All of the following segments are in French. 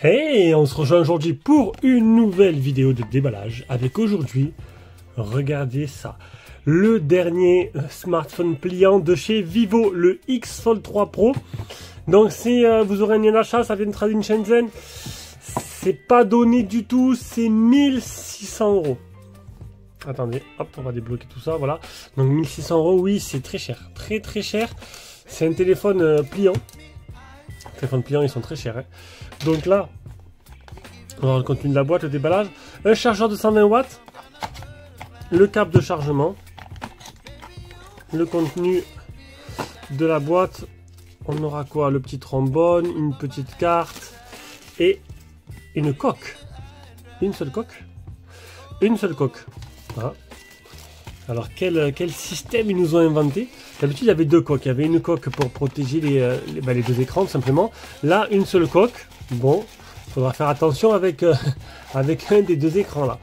Hey, on se rejoint aujourd'hui pour une nouvelle vidéo de déballage avec aujourd'hui, regardez ça, le dernier smartphone pliant de chez Vivo, le X Fold 3 Pro. Donc si vous aurez un lien d'achat, ça vient de Trading Shenzhen, c'est pas donné du tout, c'est 1600 €. Attendez, hop, on va débloquer tout ça, voilà. Donc 1600 €, oui, c'est très cher, très cher. C'est un téléphone pliant. Les téléphones pliants, ils sont très chers, hein. Donc là, on va voir le contenu de la boîte, le déballage. Un chargeur de 120 watts. Le câble de chargement. Le contenu de la boîte. On aura quoi? Le petit trombone, une petite carte et une coque. Une seule coque. Une seule coque. Voilà. Alors quel système ils nous ont inventé? D'habitude il y avait deux coques. Il y avait une coque pour protéger les deux écrans tout simplement. Là une seule coque. Bon, il faudra faire attention avec, avec un des deux écrans là.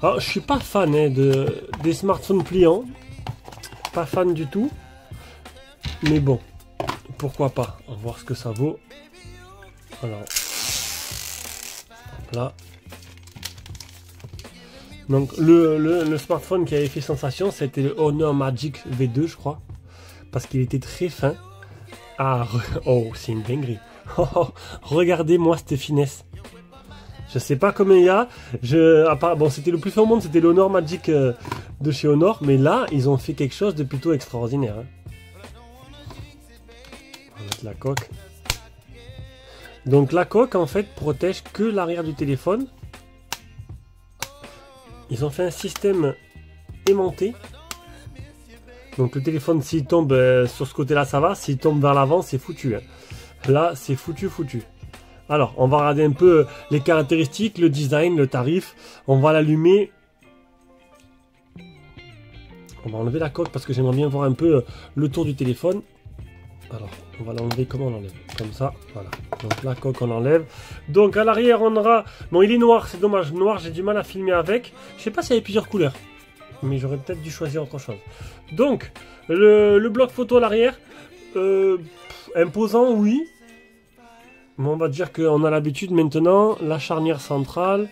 Alors je suis pas fan des smartphones pliants. Pas fan du tout. Mais bon, pourquoi pas. On va voir ce que ça vaut. Alors là. Donc le smartphone qui avait fait sensation, c'était le Honor Magic V2 je crois. Parce qu'il était très fin. Ah, oh c'est une dinguerie. Oh, regardez-moi cette finesse. Je sais pas combien il y a. Bon, c'était le plus fin au monde, c'était le Honor Magic de chez Honor. Mais là, ils ont fait quelque chose de plutôt extraordinaire, hein. On va mettre la coque. Donc la coque en fait protège que l'arrière du téléphone. Ils ont fait un système aimanté. Donc le téléphone, s'il tombe sur ce côté-là, ça va. S'il tombe vers l'avant, c'est foutu, hein. Là, c'est foutu. Alors, on va regarder un peu les caractéristiques, le design, le tarif. On va l'allumer. On va enlever la coque parce que j'aimerais bien voir un peu le tour du téléphone. Alors, on va l'enlever, comment on l'enlève? Comme ça, voilà. Donc la coque, on l'enlève. Donc à l'arrière, on aura... Bon, il est noir, c'est dommage. Noir, j'ai du mal à filmer avec. Je sais pas s'il y avait plusieurs couleurs. Mais j'aurais peut-être dû choisir autre chose. Donc, le bloc photo à l'arrière. Imposant, oui. Mais on va dire qu'on a l'habitude maintenant. La charnière centrale.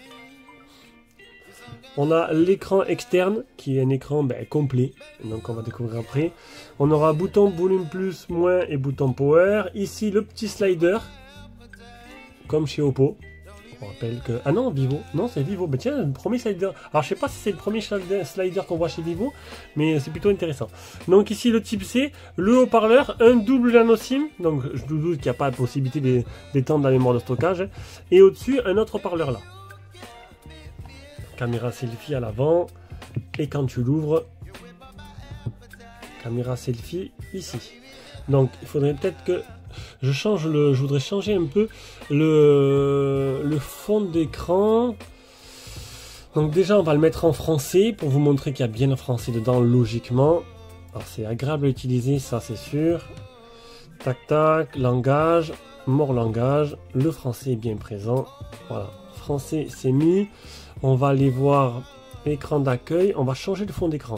On a l'écran externe qui est un écran complet. Donc on va découvrir après. On aura bouton volume plus, moins et bouton power. Ici le petit slider. Comme chez Oppo. On rappelle que... Ah non, Vivo. Non, c'est Vivo. Ben tiens, le premier slider. Alors je sais pas si c'est le premier slider qu'on voit chez Vivo. Mais c'est plutôt intéressant. Donc ici le type C. Le haut-parleur. Un double nano SIM. Donc je doute qu'il n'y a pas de possibilité d'étendre la mémoire de stockage. Et au-dessus un autre haut-parleur là. Caméra selfie à l'avant. Et quand tu l'ouvres, caméra selfie ici. Donc il faudrait peut-être que je voudrais changer un peu le fond d'écran. Donc déjà on va le mettre en français pour vous montrer qu'il y a bien le français dedans logiquement. Alors c'est agréable à utiliser, ça c'est sûr. Tac tac, langage, mort langage. Le français est bien présent. Voilà, français c'est mis. On va aller voir l'écran d'accueil. On va changer le fond d'écran.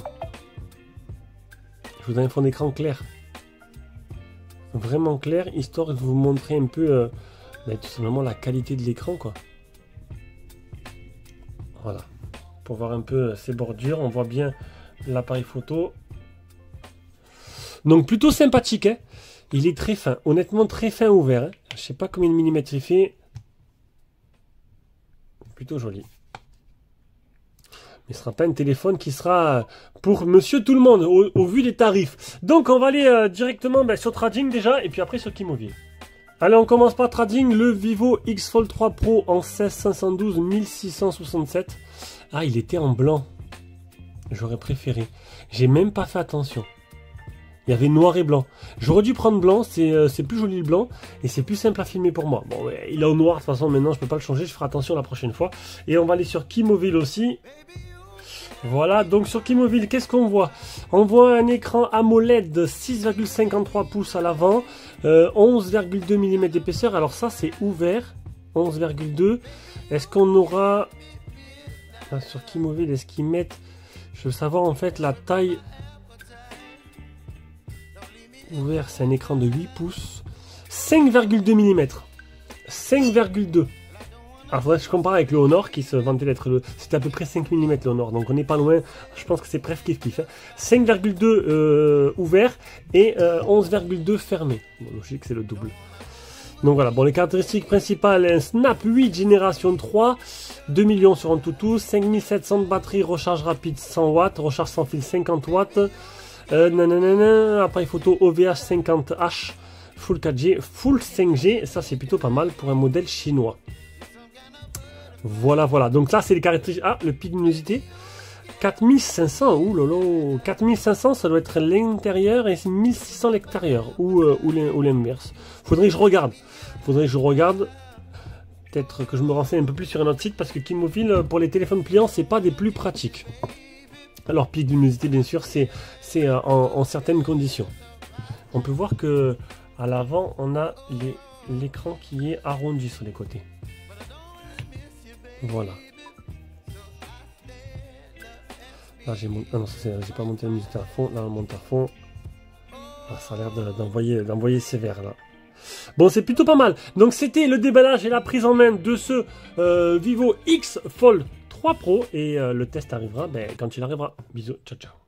Je vous donne un fond d'écran clair. Vraiment clair, histoire de vous montrer un peu tout simplement la qualité de l'écran, quoi. Voilà. Pour voir un peu ses bordures. On voit bien l'appareil photo. Donc plutôt sympathique, hein. Il est très fin. Honnêtement, très fin ouvert, hein. Je sais pas combien de millimètres il fait. Plutôt joli. Mais ce ne sera pas un téléphone qui sera pour monsieur tout le monde au vu des tarifs. Donc on va aller directement sur Trading déjà et puis après sur Kimovi. Allez, on commence par Trading, le Vivo X Fold 3 Pro en 16512 1667. Ah, il était en blanc. J'aurais préféré. J'ai même pas fait attention. Il y avait noir et blanc. J'aurais dû prendre blanc, c'est plus joli le blanc et c'est plus simple à filmer pour moi. Bon, il est au noir de toute façon, maintenant je peux pas le changer, je ferai attention la prochaine fois. Et on va aller sur Kimovi aussi. Voilà, donc sur Kimovi, qu'est-ce qu'on voit? On voit un écran AMOLED de 6,53 pouces à l'avant, 11,2 mm d'épaisseur. Alors ça, c'est ouvert, 11,2. Est-ce qu'on aura... sur Kimovi, est-ce qu'ils mettent... Je veux savoir en fait la taille... Ouvert, c'est un écran de 8 pouces, 5,2 mm. 5,2. Alors faudrait que je compare avec le Honor qui se vantait d'être le... C'était à peu près 5 mm le Honor, donc on n'est pas loin. Je pense que c'est presque kiff-kiff. Hein. 5,2 ouvert et 11,2 fermé. Bon, logique, c'est le double. Donc voilà, bon, les caractéristiques principales, un Snap 8 génération 3, 2 millions sur Antutu, 5700 de batterie, recharge rapide 100 watts, recharge sans fil 50 watts, appareil photo OVH 50H, Full 4G, Full 5G, ça c'est plutôt pas mal pour un modèle chinois. Voilà, voilà, donc là c'est les caractéristiques, ah, le pic de luminosité, 4500, ouh lolo, 4500 ça doit être l'intérieur et 1600 l'extérieur, ou l'inverse. Faudrait que je regarde, peut-être que je me renseigne un peu plus sur un autre site, parce que Kimofil, pour les téléphones pliants, c'est pas des plus pratiques. Alors pic de luminosité, bien sûr, c'est en certaines conditions. On peut voir que à l'avant, on a l'écran qui est arrondi sur les côtés. Voilà. Là j'ai monté, ah non, j'ai pas monté la luminosité à fond, là on monte à fond. Ah, ça a l'air d'envoyer sévère là. Bon, c'est plutôt pas mal. Donc c'était le déballage et la prise en main de ce Vivo X Fold 3 Pro. Et le test arrivera quand il arrivera. Bisous, ciao ciao.